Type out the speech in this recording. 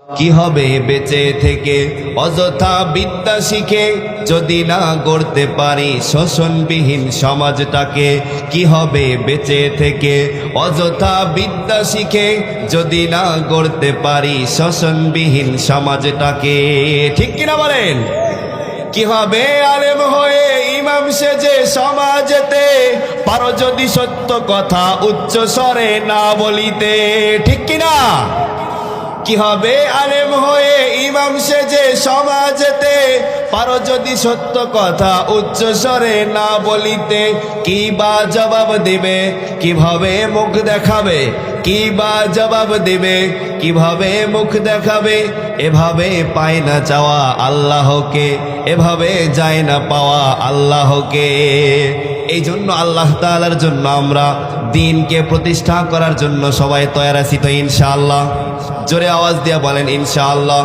কি হবে বেঁচে থেকে অযথা বিদ্যা শিখে যদি না গড়তে পারি শোষণবিহীন সমাজটাকে। কি হবে বেঁচে থেকে অযথা বিদ্যা শিখে যদি না গড়তে পারি শোষণবিহীন সমাজটাকে। ঠিক কিনা বলেন? কি হবে আলেম হয়ে ইমাম সেজে সমাজেতে পারো যদি সত্য কথা উচ্চ স্বরে না বলিতে। ঠিক কিনা? কি হবে আলেম হয়ে ইমাম সেজে সমাজেতে পারো যদি সত্য কথা উচ্চ স্বরে না বলিতে। কি বা জবাব দিবে, কিভাবে মুখ দেখাবে? কি বা জবাব দিবে, কিভাবে মুখ দেখাবে? এভাবে পায় না চাওয়া আল্লাহকে, এভাবে যায় না পাওয়া আল্লাহকে। এই জন্য আল্লাহ তাআলার জন্য আমরা দ্বীনকে প্রতিষ্ঠা করার জন্য সবাই তৈরি আছি তো ইনশাআল্লাহ। জোরে আওয়াজ দিয়ে বলেন ইনশাআল্লাহ।